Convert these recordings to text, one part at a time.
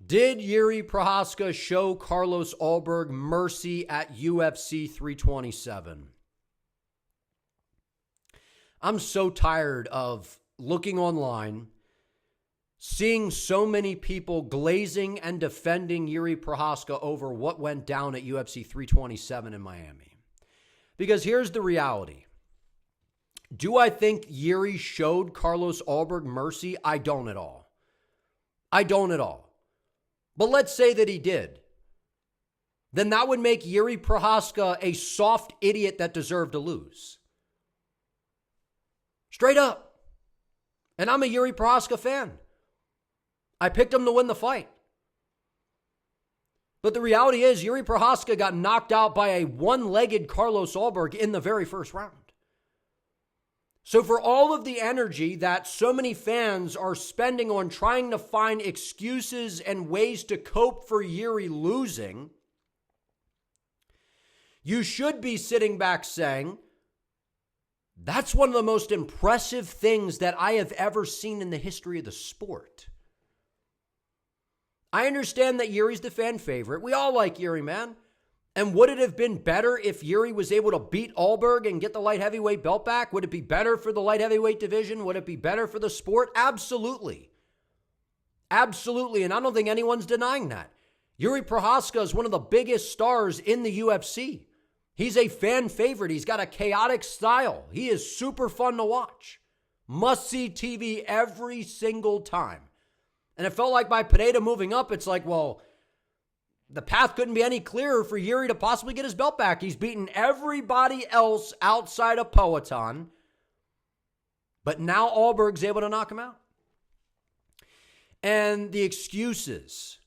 Did Jiri Prochazka show Carlos Ulberg mercy at UFC 327? I'm so tired of looking online, seeing so many people glazing and defending Jiri Prochazka over what went down at UFC 327 in Miami. Because here's the reality. Do I think Jiri showed Carlos Ulberg mercy? I don't at all. I don't at all. But let's say that he did. Then that would make Jiri Prochazka a soft idiot that deserved to lose. Straight up. And I'm a Jiri Prochazka fan. I picked him to win the fight. But the reality is Jiri Prochazka got knocked out by a one-legged Carlos Ulberg in the very first round. So for all of the energy that so many fans are spending on trying to find excuses and ways to cope for Jiri losing, you should be sitting back saying, that's one of the most impressive things that I have ever seen in the history of the sport. I understand that Jiri's the fan favorite. We all like Jiri, man. And would it have been better if Jiri was able to beat Ulberg and get the light heavyweight belt back? Would it be better for the light heavyweight division? Would it be better for the sport? Absolutely. Absolutely. And I don't think anyone's denying that. Jiri Prochazka is one of the biggest stars in the UFC. He's a fan favorite. He's got a chaotic style. He is super fun to watch. Must-see TV every single time. And it felt like by Pineda moving up, it's like, well, the path couldn't be any clearer for Jiri to possibly get his belt back. He's beaten everybody else outside of Poatan. But now Ulberg's able to knock him out. And the excuses.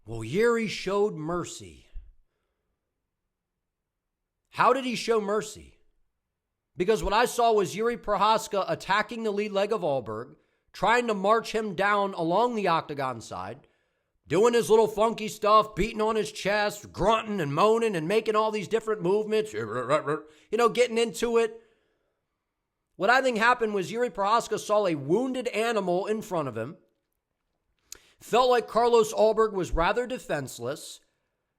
Well, Jiri showed mercy. How did he show mercy? Because what I saw was Jiri Prochazka attacking the lead leg of Ulberg, trying to march him down along the octagon side, doing his little funky stuff, beating on his chest, grunting and moaning and making all these different movements, getting into it. What I think happened was Jiri Prochazka saw a wounded animal in front of him, felt like Carlos Ulberg was rather defenseless,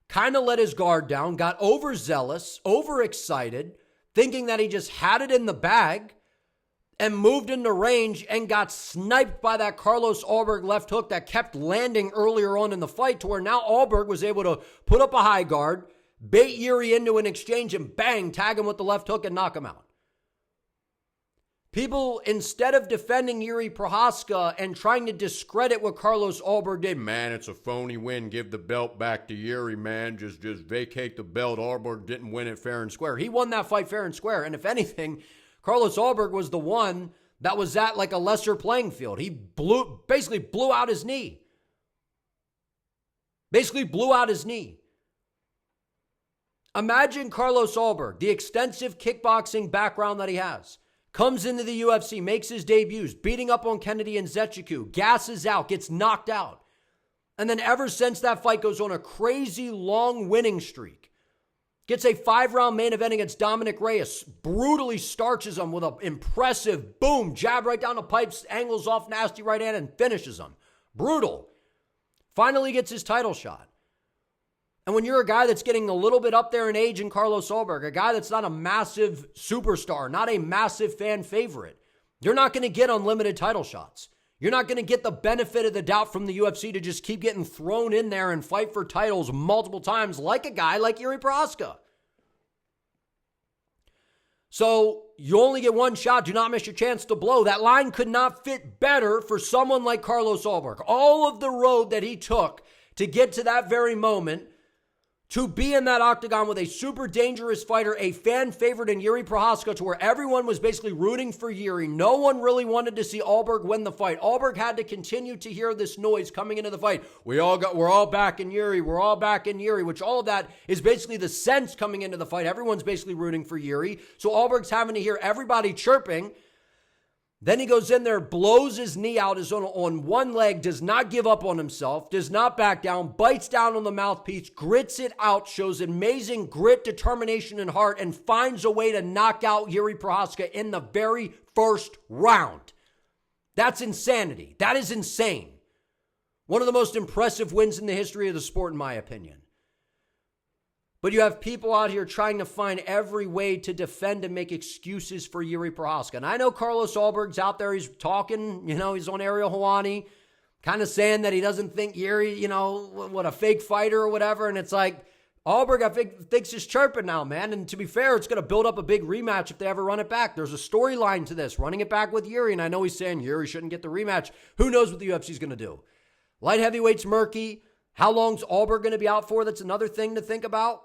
kind of let his guard down, got overzealous, overexcited, thinking that he just had it in the bag, and moved into range and got sniped by that Carlos Ulberg left hook that kept landing earlier on in the fight, to where now Ulberg was able to put up a high guard, bait Jiri into an exchange, and bang, tag him with the left hook and knock him out. People, instead of defending Jiri Prochazka and trying to discredit what Carlos Ulberg did, man, it's a phony win, give the belt back to Jiri, man, just vacate the belt. Ulberg didn't win it fair and square. He won that fight fair and square, and if anything, Carlos Ulberg was the one that was at like a lesser playing field. He basically blew out his knee. Imagine Carlos Ulberg, the extensive kickboxing background that he has, comes into the UFC, makes his debuts, beating up on Kennedy and Nzechukwu, gasses out, gets knocked out. And then ever since that fight goes on a crazy long winning streak. Gets a 5-round main event against Dominic Reyes, brutally starches him with an impressive boom, jab right down the pipes, angles off nasty right hand, and finishes him. Brutal. Finally gets his title shot. And when you're a guy that's getting a little bit up there in age in Carlos Ulberg, a guy that's not a massive superstar, not a massive fan favorite, you're not going to get unlimited title shots. You're not going to get the benefit of the doubt from the UFC to just keep getting thrown in there and fight for titles multiple times like a guy like Jiri Prochazka. So you only get one shot. Do not miss your chance to blow. That line could not fit better for someone like Carlos Ulberg. All of the road that he took to get to that very moment, to be in that octagon with a super dangerous fighter, a fan favorite in Jiri Prochazka, to where everyone was basically rooting for Jiri. No one really wanted to see Ulberg win the fight. Ulberg had to continue to hear this noise coming into the fight. We're all back in Jiri. We're all back in Jiri, which all of that is basically the sense coming into the fight. Everyone's basically rooting for Jiri. So Ulberg's having to hear everybody chirping. Then he goes in there, blows his knee out, is on one leg, does not give up on himself, does not back down, bites down on the mouthpiece, grits it out, shows amazing grit, determination, and heart, and finds a way to knock out Jiri Prochazka in the very first round. That's insanity. That is insane. One of the most impressive wins in the history of the sport, in my opinion. But you have people out here trying to find every way to defend and make excuses for Jiri Prochazka. And I know Carlos Ulberg's out there. He's talking, he's on Ariel Helwani, kind of saying that he doesn't think Jiri, what a fake fighter or whatever. And it's like, Ulberg, I think, thinks he's chirping now, man. And to be fair, it's going to build up a big rematch if they ever run it back. There's a storyline to this, running it back with Jiri. And I know he's saying Jiri shouldn't get the rematch. Who knows what the UFC's going to do? Light heavyweight's murky. How long's Ulberg going to be out for? That's another thing to think about.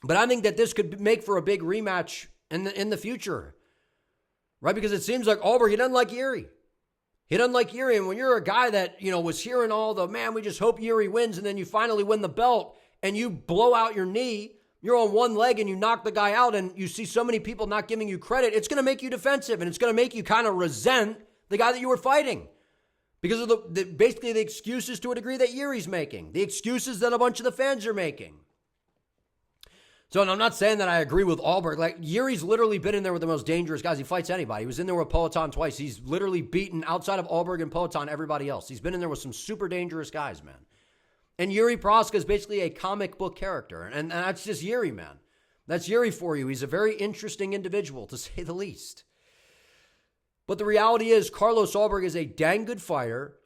But I think that this could make for a big rematch in the future, right? Because it seems like Ulberg, he doesn't like Jiri. He doesn't like Jiri. And when you're a guy that, was hearing all the, man, we just hope Jiri wins, and then you finally win the belt and you blow out your knee, you're on one leg and you knock the guy out, and you see so many people not giving you credit, it's going to make you defensive, and it's going to make you kind of resent the guy that you were fighting. Because of basically the excuses to a degree that Jiri's making, the excuses that a bunch of the fans are making. So, and I'm not saying that I agree with Ulberg. Like, Jiri's literally been in there with the most dangerous guys. He fights anybody. He was in there with Poatan twice. He's literally beaten, outside of Ulberg and Poatan, everybody else. He's been in there with some super dangerous guys, man. And Jiri Prochazka is basically a comic book character. And that's just Jiri, man. That's Jiri for you. He's a very interesting individual, to say the least. But the reality is, Carlos Ulberg is a dang good fighter.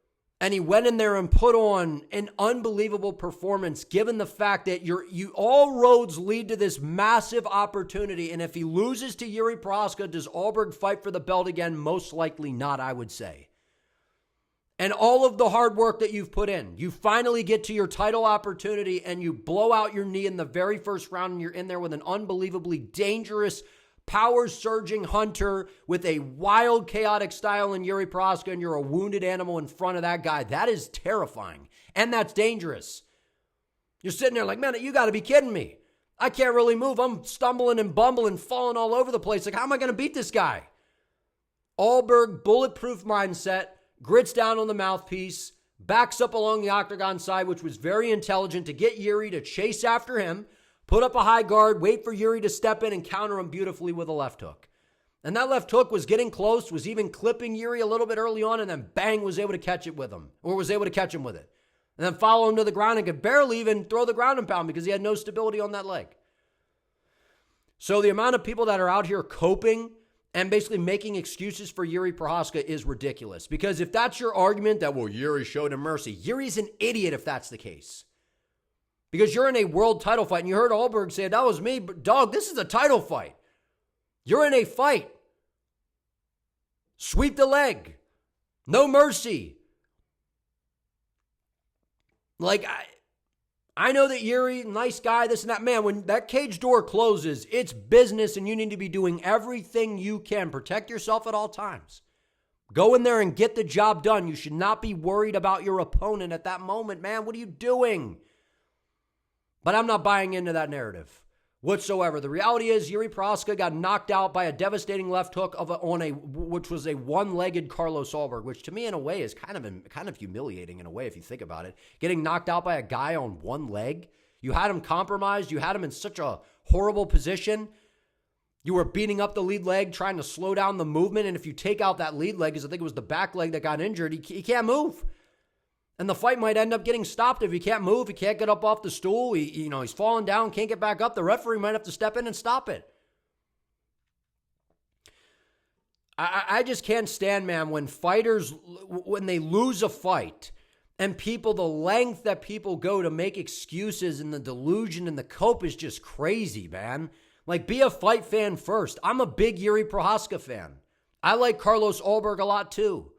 And he went in there and put on an unbelievable performance, given the fact that all roads lead to this massive opportunity. And if he loses to Jiri Prochazka, does Ulberg fight for the belt again? Most likely not, I would say. And all of the hard work that you've put in, you finally get to your title opportunity and you blow out your knee in the very first round, and you're in there with an unbelievably dangerous, power-surging hunter with a wild, chaotic style in Jiri Prochazka, and you're a wounded animal in front of that guy. That is terrifying, and that's dangerous. You're sitting there like, man, you got to be kidding me. I can't really move. I'm stumbling and bumbling, falling all over the place. Like, how am I going to beat this guy? Ulberg, bulletproof mindset, grits down on the mouthpiece, backs up along the octagon side, which was very intelligent to get Jiri to chase after him, put up a high guard, wait for Jiri to step in and counter him beautifully with a left hook. And that left hook was getting close, was even clipping Jiri a little bit early on, and then bang, was able to catch it with him, or was able to catch him with it. And then follow him to the ground and could barely even throw the ground and pound because he had no stability on that leg. So the amount of people that are out here coping and basically making excuses for Jiri Prochazka is ridiculous. Because if that's your argument that, well, Jiri showed him mercy, Yuri's an idiot if that's the case. Because you're in a world title fight, and you heard Ulberg say, that was me, but dog, this is a title fight. You're in a fight. Sweep the leg. No mercy. Like, I know that Jiri, nice guy, this and that. Man, when that cage door closes, it's business, and you need to be doing everything you can. Protect yourself at all times. Go in there and get the job done. You should not be worried about your opponent at that moment, man. What are you doing? But I'm not buying into that narrative whatsoever. The reality is Jiri Prochazka got knocked out by a devastating left hook which was a one-legged Carlos Ulberg, which to me in a way is kind of humiliating in a way if you think about it. Getting knocked out by a guy on one leg. You had him compromised. You had him in such a horrible position. You were beating up the lead leg, trying to slow down the movement. And if you take out that lead leg, because I think it was the back leg that got injured, he can't move. And the fight might end up getting stopped if he can't move, he can't get up off the stool, he's falling down, can't get back up. The referee might have to step in and stop it. I just can't stand, man, when they lose a fight, and the length that people go to make excuses, and the delusion and the cope is just crazy, man. Like, be a fight fan first. I'm a big Jiri Prochazka fan. I like Carlos Ulberg a lot too.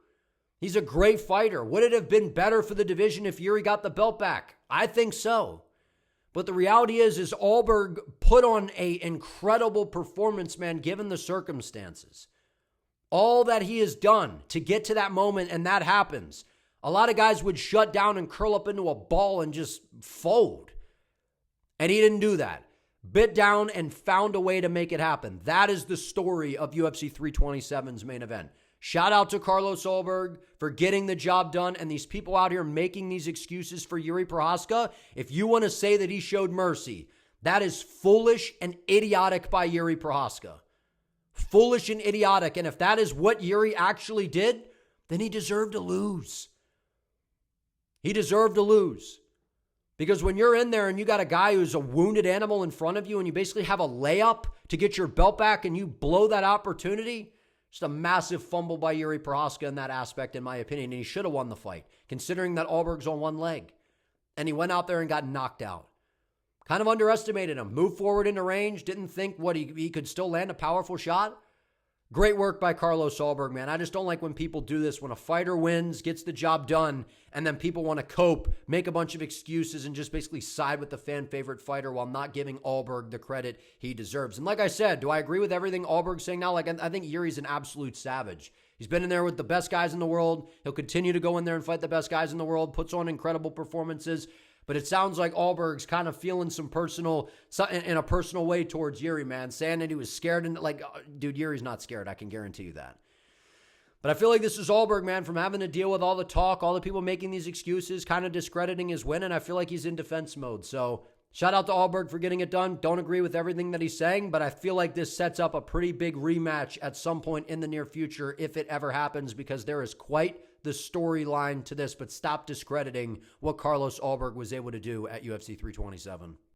He's a great fighter. Would it have been better for the division if Jiri got the belt back? I think so. But the reality is Ulberg put on an incredible performance, man, given the circumstances. All that he has done to get to that moment, and that happens. A lot of guys would shut down and curl up into a ball and just fold. And he didn't do that. Bit down and found a way to make it happen. That is the story of UFC 327's main event. Shout out to Carlos Ulberg for getting the job done, and these people out here making these excuses for Jiri Prochazka. If you want to say that he showed mercy, that is foolish and idiotic by Jiri Prochazka. Foolish and idiotic. And if that is what Jiri actually did, then he deserved to lose. He deserved to lose. Because when you're in there and you got a guy who's a wounded animal in front of you and you basically have a layup to get your belt back and you blow that opportunity, just a massive fumble by Jiri Prochazka in that aspect, in my opinion. And he should have won the fight, considering that Ulberg's on one leg. And he went out there and got knocked out. Kind of underestimated him. Moved forward into range. Didn't think he could still land a powerful shot. Great work by Carlos Ulberg, man. I just don't like when people do this. When a fighter wins, gets the job done, and then people want to cope, make a bunch of excuses, and just basically side with the fan favorite fighter while not giving Ulberg the credit he deserves. And like I said, do I agree with everything Ulberg's saying now? Like, I think Jiri's an absolute savage. He's been in there with the best guys in the world. He'll continue to go in there and fight the best guys in the world, puts on incredible performances. But it sounds like Ulberg's kind of feeling in a personal way towards Jiri, man. Saying that he was scared. And dude, Jiri's not scared. I can guarantee you that. But I feel like this is Ulberg, man, from having to deal with all the talk, all the people making these excuses, kind of discrediting his win. And I feel like he's in defense mode. So shout out to Ulberg for getting it done. Don't agree with everything that he's saying, but I feel like this sets up a pretty big rematch at some point in the near future if it ever happens, because there is quite the storyline to this. But stop discrediting what Carlos Ulberg was able to do at UFC 327.